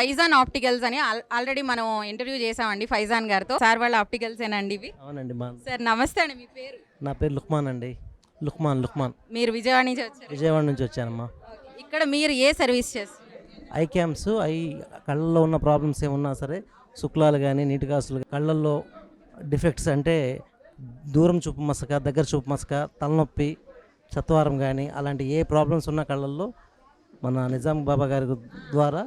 Faizan opticals అని already మనం interview చేసామండి ఫైజాన్ గారితో. సార్ వాళ్ళ ఆప్టికల్స్ ఏనండి ఇవి? అవునండి. సార్ నమస్తే అండి, మీ పేరు? నా పేరు లుక్మాన్ అండి. లుక్మాన్. మీరు విజయవాడ నుంచి వచ్చారు? విజయవాడ నుంచి వచ్చానమ్మా. ఇక్కడ మీరు ఏ సర్వీస్ చేస్తారు? ఐ క్యామ్స్, కళ్ళల్లో ఉన్న ప్రాబ్లమ్స్ ఏమున్నా సరే, శుక్లాలు కానీ నీటి కాసులు, కళ్ళల్లో డిఫెక్ట్స్ అంటే దూరం చూపు మసక, దగ్గర చూపు మసక, తలనొప్పి, చత్వారం కానీ అలాంటి ఏ ప్రాబ్లమ్స్ ఉన్న కళ్ళల్లో మన నిజాం బాబా గారి ద్వారా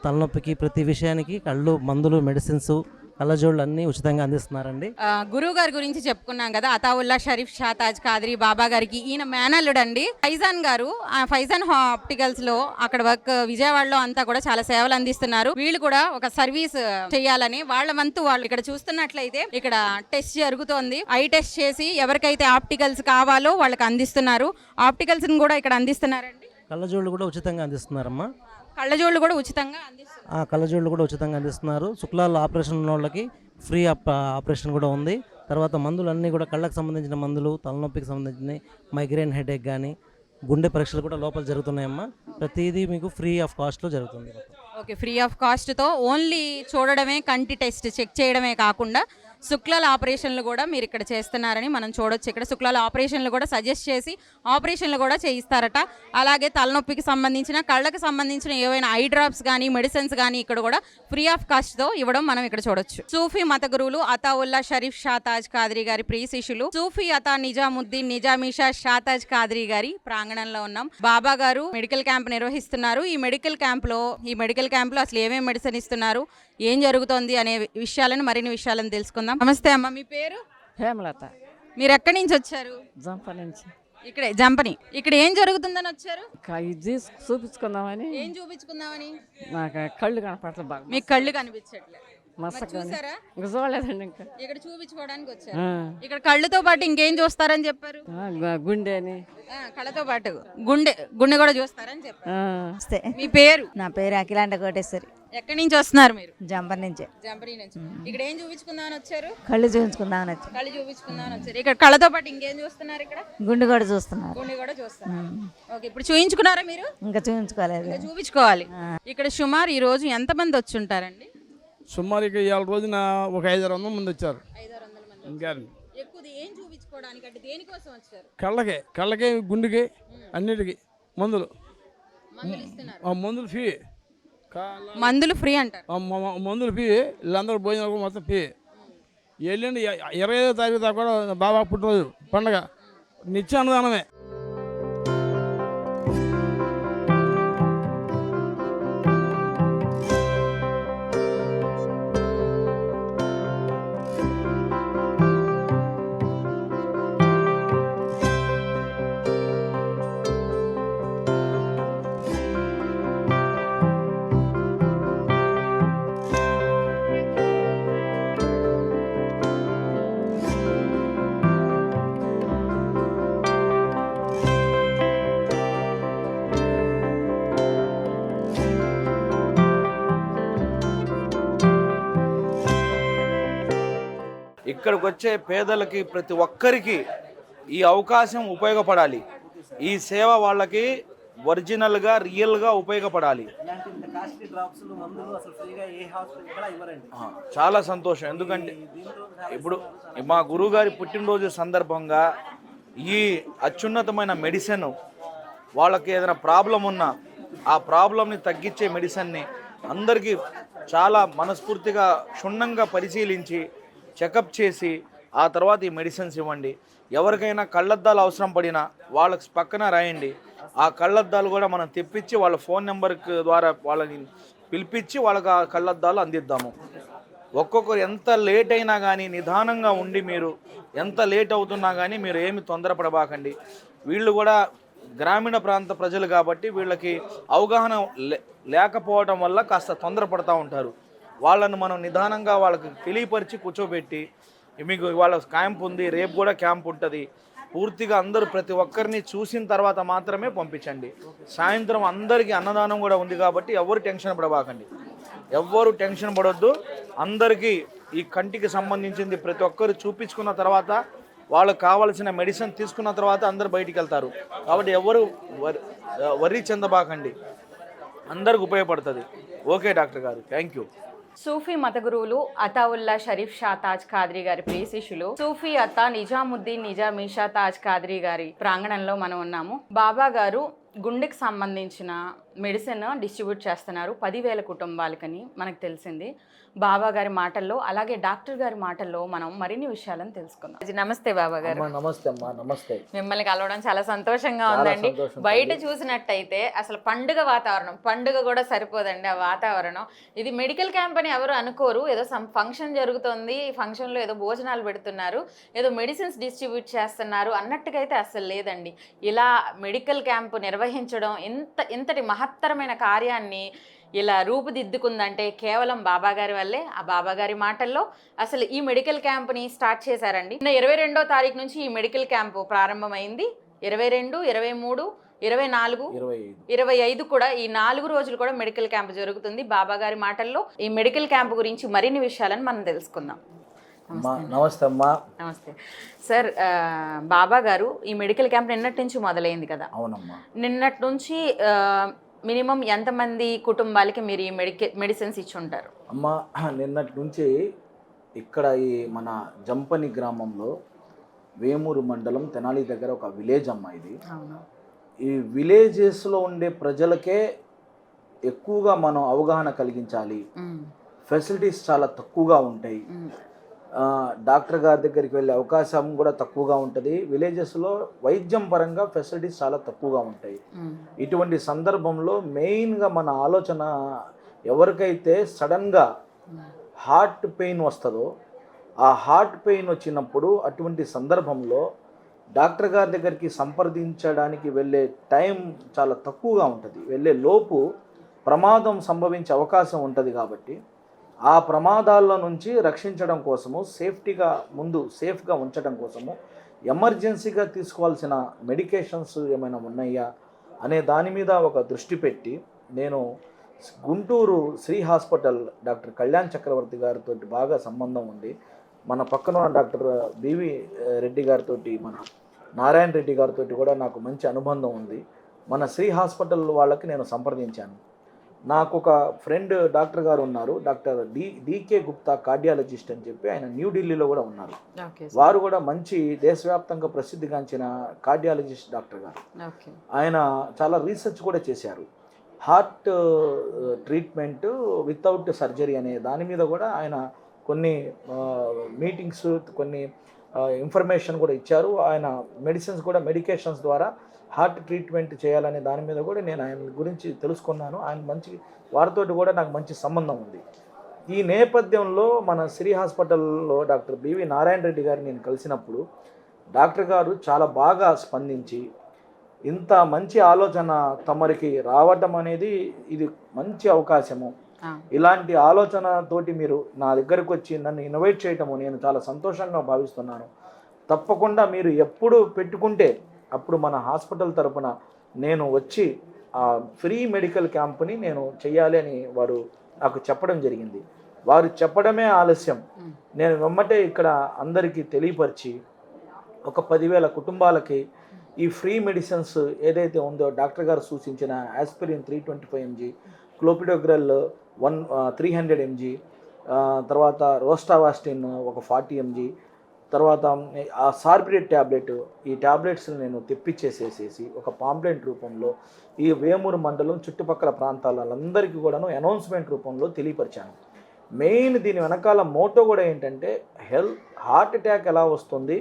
తలనొప్పికి ప్రతి విషయానికి కళ్ళు మందులు, మెడిసిన్స్, కళ్ళజోళ్ళు అన్నీ ఉచితంగా అందిస్తున్నారండి. గురువు గారి గురించి చెప్పుకున్నాం కదా, అతావుల్లా షరీఫ్ షాతాజ్ ఖాద్రీ బాబా గారికి ఈయన మేనల్లుడండి ఫైజాన్ గారు. ఫైజాన్ ఆప్టికల్స్ లో అక్కడ వర్క్ విజయవాడలో అంతా కూడా చాలా సేవలు అందిస్తున్నారు. వీళ్ళు కూడా ఒక సర్వీస్ చేయాలని వాళ్ళ వంతు వాళ్ళు ఇక్కడ చూస్తున్నట్లయితే ఇక్కడ టెస్ట్ జరుగుతోంది. ఐ టెస్ట్ చేసి ఎవరికైతే ఆప్టికల్స్ కావాలో వాళ్ళకి అందిస్తున్నారు. ఆప్టికల్స్ కూడా ఇక్కడ అందిస్తున్నారండి. కళ్ళజోళ్ళు కూడా ఉచితంగా అందిస్తున్నారమ్మా. కళ్ళజోళ్ళు కూడా ఉచితంగా అందిస్తున్నారు. కళ్ళజోళ్ళు కూడా ఉచితంగా అందిస్తున్నారు. శుక్లాల ఆపరేషన్ ఉన్న వాళ్ళకి ఫ్రీ ఆపరేషన్ కూడా ఉంది. తర్వాత మందులు అన్నీ కూడా కళ్ళకు సంబంధించిన మందులు, తలనొప్పికి సంబంధించిన మైగ్రేన్ హెడేక్ కానీ గుండె పరీక్షలు కూడా లోపల జరుగుతున్నాయమ్మా. ప్రతిదీ మీకు ఫ్రీ ఆఫ్ కాస్ట్లో జరుగుతుంది. ఓకే, ఫ్రీ ఆఫ్ కాస్ట్తో ఓన్లీ చూడడమే, కంటి టెస్ట్ చెక్ చేయడమే కాకుండా శుక్లాల ఆపరేషన్లు కూడా మీరు ఇక్కడ చేస్తున్నారని మనం చూడొచ్చు. ఇక్కడ శుక్లాల ఆపరేషన్లు కూడా సజెస్ట్ చేసి ఆపరేషన్లు కూడా చేయిస్తారట. అలాగే తలనొప్పికి సంబంధించిన, కళ్ళకి సంబంధించిన ఏవైనా ఐ డ్రాప్స్ కానీ మెడిసిన్స్ కానీ ఇక్కడ కూడా ఫ్రీ ఆఫ్ కాస్ట్తో ఇవ్వడం మనం ఇక్కడ చూడొచ్చు. సూఫీ మత గురువులు అతావుల్లా షరీఫ్ షాతాజ్ ఖాద్రీ గారి ప్రియ శిష్యులు సూఫీ అతా నిజాముద్దీన్ నిజామీషా షాతాజ్ ఖాద్రీ గారి ప్రాంగణంలో ఉన్నాం. బాబా గారు మెడికల్ క్యాంప్ నిర్వహిస్తున్నారు. ఈ మెడికల్ క్యాంప్లో అసలు ఏమేమి మెడిసిన్ ఇస్తున్నారు, ఏం జరుగుతోంది అనే విషయాలను, మరిన్ని విషయాలను తెలుసుకుందాం. నమస్తే అమ్మ, మీ పేరు? హేమలత. మీరు ఎక్కడి నుంచి వచ్చారు? జంప నుంచి. ఇక్కడే జంపని. ఇక్కడ ఏం జరుగుతుందని వచ్చారు? ఇది చూపించుకుందామని. ఏం చూపించుకుందామని? నాకు కళ్ళు కనపడలేదు బాగా. మీకు కళ్ళు కనిపించట్లేదు? చూసారా? ఇంకా చూడలేదండి. ఇంకా ఇక్కడ చూపించుకోవడానికి వచ్చారు. ఇక్కడ కళ్ళుతో పాటు ఇంకేం చూస్తారని చెప్పారు? గుండె అని. కళ్ళతో పాటు గుండె కూడా చూస్తారని చెప్పారు. మీ పేరు? నా పేరు అఖిలాండ కోటేశ్వరి. ఎక్కడి నుంచి వస్తున్నారు మీరు? జంపర్ నుంచి. జంపరి నుంచి. ఇక్కడ ఏం చూపించుకుందామని వచ్చారు? కళ్ళు చూపించుకుందామని వచ్చారు. కళ్ళు చూపించుకుందామని వచ్చారు. ఇక్కడ కళ్ళతో పాటు ఇంకేం చూస్తున్నారు? ఇక్కడ గుండె కూడా చూస్తున్నారు. గుండె కూడా చూస్తున్నారు. ఓకే, ఇప్పుడు చూయించుకున్నారా మీరు? ఇంకా చూపించుకోలేదు. చూపించుకోవాలి. ఇక్కడ సుమారు ఈ రోజు ఎంత మంది వచ్చి ఉంటారండి? సుమారు ఇక ఇవాళ రోజున ఒక 500 మంది వచ్చారు. 500 మంది. ఇంకా ఎక్కువ ఏం చూపించుకోవడానికి అంటే దేనికోసం వచ్చారు? కళ్ళకి గుండెకి అన్నిటికీ మందులు ఇస్తున్నారు. మందులు ఫీ. మందులు ఫ్రీ అంటారు. మందులు ఫీ. వీళ్ళందరూ భోజనం మొత్తం ఫీ. వెళ్ళండి 25వ తారీఖు దాకా కూడా బాబా పుట్టినరోజు పండగ నిత్య అన్నదానమే. ఇక్కడికి వచ్చే పేదలకి ప్రతి ఒక్కరికి ఈ అవకాశం ఉపయోగపడాలి. ఈ సేవ వాళ్ళకి ఒరిజినల్గా, రియల్గా ఉపయోగపడాలి. చాలా సంతోషం. ఎందుకంటే ఇప్పుడు మా గురువుగారి పుట్టినరోజు సందర్భంగా ఈ అత్యున్నతమైన మెడిసిన్, వాళ్ళకి ఏదైనా ప్రాబ్లం ఉన్నా ఆ ప్రాబ్లంని తగ్గించే మెడిసిన్ని అందరికీ చాలా మనస్ఫూర్తిగా క్షుణ్ణంగా పరిశీలించి చెకప్ చేసి ఆ తర్వాత ఈ మెడిసిన్స్ ఇవ్వండి. ఎవరికైనా కళ్ళద్దాలు అవసరం పడినా వాళ్ళకి పక్కన రాయండి. ఆ కళ్ళద్దాలు కూడా మనం తెప్పించి వాళ్ళ ఫోన్ నెంబర్కి ద్వారా వాళ్ళని పిలిపించి వాళ్ళకి ఆ కళ్ళద్దాలు అందిద్దాము. ఒక్కొక్కరు ఎంత లేట్ అయినా కానీ నిదానంగా ఉండి, మీరు ఎంత లేట్ అవుతున్నా కానీ మీరు ఏమి తొందరపడబాకండి. వీళ్ళు కూడా గ్రామీణ ప్రాంత ప్రజలు కాబట్టి వీళ్ళకి అవగాహన లేకపోవడం వల్ల కాస్త తొందరపడుతూ ఉంటారు. వాళ్ళను మనం నిదానంగా వాళ్ళకి తెలియపరిచి కూర్చోబెట్టి, మీకు వాళ్ళ క్యాంప్ ఉంది, రేపు కూడా క్యాంప్ ఉంటుంది, పూర్తిగా అందరూ ప్రతి ఒక్కరిని చూసిన తర్వాత మాత్రమే పంపించండి. సాయంత్రం అందరికీ అన్నదానం కూడా ఉంది కాబట్టి ఎవరు టెన్షన్ పడబాకండి. ఎవ్వరు టెన్షన్ పడొద్దు. అందరికీ ఈ కంటికి సంబంధించింది ప్రతి ఒక్కరు చూపించుకున్న తర్వాత, వాళ్ళకు కావాల్సిన మెడిసిన్ తీసుకున్న తర్వాత అందరు బయటికి వెళ్తారు. కాబట్టి ఎవరు వర్రీ చెందబాకండి. అందరికి ఉపయోగపడుతుంది. ఓకే డాక్టర్ గారు, థ్యాంక్ యూ. సూఫీ మత గురువులు అతావుల్లా షరీఫ్ షా తాజ్ ఖాద్రీ గారి ప్రియ శిష్యులు సూఫీ అతా నిజాముద్దీన్ నిజామీషా తాజ్ ఖాద్రీ గారి ప్రాంగణంలో మనం ఉన్నాము. బాబా గారు గుండెకి సంబంధించిన మెడిసిన్ డిస్ట్రిబ్యూట్ చేస్తున్నారు 10,000 కుటుంబాలకని మనకు తెలిసింది. బాబా గారి మాటల్లో అలాగే డాక్టర్ గారి మాటల్లో మనం మరిన్ని విషయాలను తెలుసుకుందాం. నమస్తే బాబా గారు. నమస్తే అమ్మా. నమస్తే. మిమ్మల్ని కలవడం చాలా సంతోషంగా ఉందండి. బయట చూసినట్టయితే అసలు పండుగ వాతావరణం, పండుగ కూడా సరిపోదండి ఆ వాతావరణం. ఇది మెడికల్ క్యాంప్ అని ఎవరు అనుకోరు. ఏదో ఫంక్షన్ జరుగుతుంది, ఈ ఫంక్షన్లో ఏదో భోజనాలు పెడుతున్నారు, ఏదో మెడిసిన్స్ డిస్ట్రిబ్యూట్ చేస్తున్నారు అన్నట్టుగా అయితే అసలు లేదండి. ఇలా మెడికల్ క్యాంప్ నిర్వహించడం, ఇంతటి మహత్తరమైన కార్యాన్ని ఇలా రూపుదిద్దుకుందంటే కేవలం బాబా గారి వల్లే. ఆ బాబా గారి మాటల్లో అసలు ఈ మెడికల్ క్యాంప్ని స్టార్ట్ చేశారండి. నిన్న 22వ తారీఖు నుంచి ఈ మెడికల్ క్యాంపు ప్రారంభమైంది. 22, 23, 24, 25 కూడా ఈ 4 రోజులు కూడా మెడికల్ క్యాంప్ జరుగుతుంది. బాబా గారి మాటల్లో ఈ మెడికల్ క్యాంప్ గురించి మరిన్ని విషయాలను మనం తెలుసుకుందాం. నమస్తే అమ్మా. నమస్తే సార్. బాబా గారు ఈ మెడికల్ క్యాంప్ నిన్నటి నుంచి మొదలైంది కదా? అవునమ్మా. నిన్నటి నుంచి మినిమం ఎంతమంది కుటుంబాలకి మీరు ఈ మెడిసిన్స్ ఇచ్చి ఉంటారు? అమ్మా, నిన్నటి నుంచి ఇక్కడ ఈ మన జంపని గ్రామంలో వేమూరు మండలం తెనాలి దగ్గర ఒక విలేజ్ అమ్మా ఇది. ఈ విలేజెస్లో ఉండే ప్రజలకే ఎక్కువగా మనం అవగాహన కలిగించాలి. ఫెసిలిటీస్ చాలా తక్కువగా ఉంటాయి. డాక్టర్ గారి దగ్గరికి వెళ్ళే అవకాశం కూడా తక్కువగా ఉంటుంది. విలేజెస్లో వైద్యం పరంగా ఫెసిలిటీస్ చాలా తక్కువగా ఉంటాయి. ఇటువంటి సందర్భంలో మెయిన్గా మన ఆలోచన, ఎవరికైతే సడన్గా హార్ట్ పెయిన్ వస్తుందో, ఆ హార్ట్ పెయిన్ వచ్చినప్పుడు అటువంటి సందర్భంలో డాక్టర్ గారి దగ్గరికి సంప్రదించడానికి వెళ్ళే టైం చాలా తక్కువగా ఉంటుంది. వెళ్ళే లోపు ప్రమాదం సంభవించే అవకాశం ఉంటుంది. కాబట్టి ఆ ప్రమాదాల నుంచి రక్షించడం కోసము, సేఫ్గా ఉంచడం కోసము ఎమర్జెన్సీగా తీసుకోవాల్సిన మెడికేషన్స్ ఏమైనా ఉన్నాయా అనే దాని మీద ఒక దృష్టి పెట్టి నేను గుంటూరు శ్రీ హాస్పిటల్ డాక్టర్ కళ్యాణ్ చక్రవర్తి గారితో బాగా సంబంధం ఉంది. మన పక్కన డాక్టర్ బివి రెడ్డి గారితో, మన నారాయణ రెడ్డి గారితో కూడా నాకు మంచి అనుబంధం ఉంది. మన శ్రీ హాస్పిటల్ వాళ్ళకి నేను సంప్రదించాను. నాకు ఒక ఫ్రెండ్ డాక్టర్ గారు ఉన్నారు, డాక్టర్ డికే గుప్తా కార్డియాలజిస్ట్ అని చెప్పి, ఆయన న్యూఢిల్లీలో కూడా ఉన్నారు. వారు కూడా మంచి దేశవ్యాప్తంగా ప్రసిద్ధిగాంచిన కార్డియాలజిస్ట్ డాక్టర్ గారు. ఆయన చాలా రీసెర్చ్ కూడా చేశారు. హార్ట్ ట్రీట్మెంట్ వితౌట్ సర్జరీ అనే దాని మీద కూడా ఆయన కొన్ని మీటింగ్స్, కొన్ని ఇన్ఫర్మేషన్ కూడా ఇచ్చారు. ఆయన మెడికేషన్స్ ద్వారా హార్ట్ ట్రీట్మెంట్ చేయాలనే దాని మీద కూడా నేను ఆయన గురించి తెలుసుకున్నాను. ఆయన వారితో కూడా నాకు మంచి సంబంధం ఉంది. ఈ నేపథ్యంలో మన శ్రీ హాస్పిటల్లో డాక్టర్ బివి నారాయణ రెడ్డి గారిని నేను కలిసినప్పుడు డాక్టర్ గారు చాలా బాగా స్పందించి, ఇంత మంచి ఆలోచన తమరికి రావటం అనేది ఇది మంచి అవకాశము, ఇలాంటి ఆలోచనతోటి మీరు నా దగ్గరకు వచ్చి నన్ను ఇన్వైట్ చేయటము నేను చాలా సంతోషంగా భావిస్తున్నాను. తప్పకుండా మీరు ఎప్పుడు పెట్టుకుంటే అప్పుడు మన హాస్పిటల్ తరపున నేను వచ్చి ఆ ఫ్రీ మెడికల్ క్యాంప్ని నేను చెయ్యాలి అని వారు నాకు చెప్పడం జరిగింది. వారు చెప్పడమే ఆలస్యం, నేను వెమ్మటే ఇక్కడ అందరికీ తెలియపరిచి ఒక 10,000 కుటుంబాలకి ఈ ఫ్రీ మెడిసిన్స్ ఏదైతే ఉందో డాక్టర్ గారు సూచించిన ఆస్పిరిన్ 325 mg, క్లోపిడోగ్రెల్ 300 mg, తర్వాత రోస్టావాస్టిన్ ఒక 40 mg, తర్వాత ఆ సార్బిరేట్ ట్యాబ్లెట్, ఈ ట్యాబ్లెట్స్ నేను తెప్పించేసేసి ఒక పాంప్లెంట్ రూపంలో ఈ వేమూరు మండలం చుట్టుపక్కల ప్రాంతాలందరికీ కూడాను అనౌన్స్మెంట్ రూపంలో తెలియపరిచాను. మెయిన్ దీని వెనకాల మోటో కూడా ఏంటంటే హార్ట్ అటాక్ ఎలా వస్తుంది,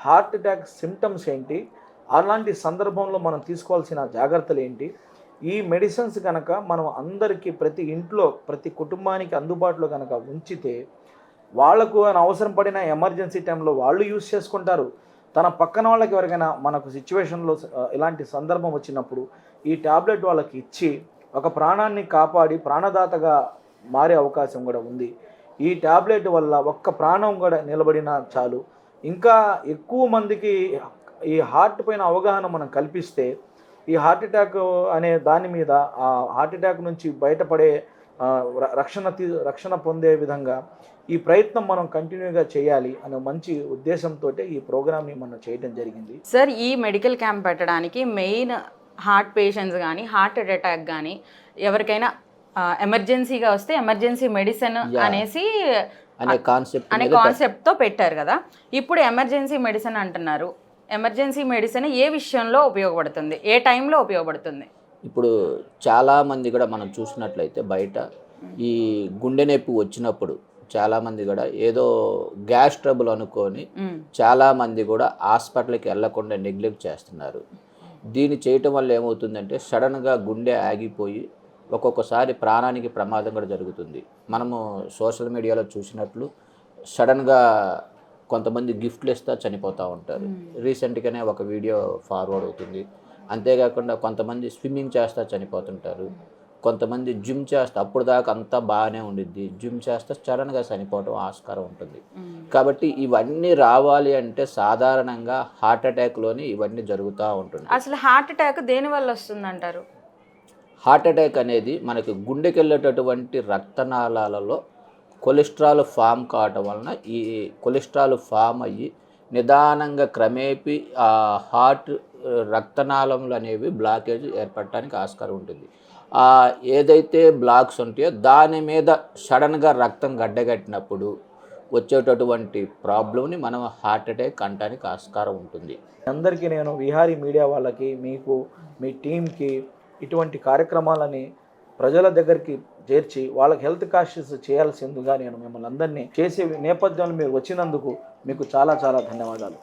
హార్ట్ అటాక్ సిమ్టమ్స్ ఏంటి, అలాంటి సందర్భంలో మనం తీసుకోవాల్సిన జాగ్రత్తలు ఏంటి, ఈ మెడిసిన్స్ కనుక మనం అందరికీ ప్రతి ఇంట్లో ప్రతి కుటుంబానికి అందుబాటులో కనుక ఉంచితే వాళ్లకు అవసరం పడిన ఎమర్జెన్సీ టైంలో వాళ్ళు యూజ్ చేసుకుంటారు. తన పక్కన వాళ్ళకి ఎవరికైనా మనకు సిచ్యువేషన్లో ఇలాంటి సందర్భం వచ్చినప్పుడు ఈ ట్యాబ్లెట్ వాళ్ళకి ఇచ్చి ఒక ప్రాణాన్ని కాపాడి ప్రాణదాతగా మారే అవకాశం కూడా ఉంది. ఈ ట్యాబ్లెట్ వల్ల ఒక్క ప్రాణం కూడా నిలబడినా చాలు. ఇంకా ఎక్కువ మందికి ఈ హార్ట్ పైన అవగాహన మనం కల్పిస్తే ఈ హార్ట్ అటాక్ అనే దాని మీద, ఆ హార్ట్ అటాక్ నుంచి బయటపడే రక్షణ పొందే విధంగా ఈ ప్రయత్నం మనం కంటిన్యూగా చేయాలి అనే మంచి ఉద్దేశంతో ఈ ప్రోగ్రామ్ని మనం చేయడం జరిగింది. సార్, ఈ మెడికల్ క్యాంప్ పెట్టడానికి మెయిన్ హార్ట్ పేషెంట్స్ కానీ హార్ట్ అటాక్ కానీ ఎవరికైనా ఎమర్జెన్సీగా వస్తే ఎమర్జెన్సీ మెడిసిన్ అనేసి అనే కాన్సెప్ట్ అనే కాన్సెప్ట్తో పెట్టారు కదా. ఇప్పుడు ఎమర్జెన్సీ మెడిసిన్ అంటున్నారు. ఎమర్జెన్సీ మెడిసిన్ ఏ విషయంలో ఉపయోగపడుతుంది, ఏ టైంలో ఉపయోగపడుతుంది? ఇప్పుడు చాలామంది కూడా మనం చూసినట్లయితే బయట ఈ గుండె నొప్పి వచ్చినప్పుడు చాలామంది కూడా ఏదో గ్యాస్ ట్రబుల్ అనుకొని చాలామంది కూడా హాస్పిటల్కి వెళ్లకుండా నెగ్లెక్ట్ చేస్తున్నారు. దీన్ని చేయటం వల్ల ఏమవుతుందంటే సడన్గా గుండె ఆగిపోయి ఒక్కొక్కసారి ప్రాణానికి ప్రమాదం కూడా జరుగుతుంది. మనము సోషల్ మీడియాలో చూసినట్లు సడన్గా కొంతమంది గిఫ్ట్లు ఇస్తా చనిపోతూ ఉంటారు. రీసెంట్గానే ఒక వీడియో ఫార్వర్డ్ అవుతుంది. అంతేకాకుండా కొంతమంది స్విమ్మింగ్ చేస్తా చనిపోతుంటారు. కొంతమంది జిమ్ చేస్తా అప్పుడు దాకా అంతా బాగానే ఉండిద్ది, జిమ్ చేస్తా సడన్గా చనిపోవడం ఆస్కారం ఉంటుంది. కాబట్టి ఇవన్నీ రావాలి అంటే సాధారణంగా హార్ట్ అటాక్లోని ఇవన్నీ జరుగుతూ ఉంటుంది. అసలు హార్ట్ అటాక్ దేని వల్ల వస్తుందంటారు? హార్ట్ అటాక్ అనేది మనకి గుండెకి వెళ్ళేటటువంటి రక్తనాళాలలో కొలెస్ట్రాల్ ఫామ్ కావటం వలన ఈ కొలెస్ట్రాల్ ఫామ్ అయ్యి నిదానంగా క్రమేపీ ఆ హార్ట్ రక్తనాళములు అనేవి బ్లాకేజ్ ఏర్పడటానికి ఆస్కారం ఉంటుంది. ఏదైతే బ్లాక్స్ ఉంటాయో దాని మీద సడన్గా రక్తం గడ్డగట్టినప్పుడు వచ్చేటటువంటి ప్రాబ్లంని మనం హార్ట్ అటాక్ అనడానికి ఆస్కారం ఉంటుంది. అందరికీ నేను విహారీ మీడియా వాళ్ళకి, మీకు, మీ టీంకి ఇటువంటి కార్యక్రమాలని ప్రజల దగ్గరికి చేర్చి వాళ్ళకి హెల్త్ కాన్షియస్ చేయాల్సిందిగా నేను మిమ్మల్ని అందరినీ చేసే నేపథ్యంలో మీరు వచ్చినందుకు మీకు చాలా చాలా ధన్యవాదాలు.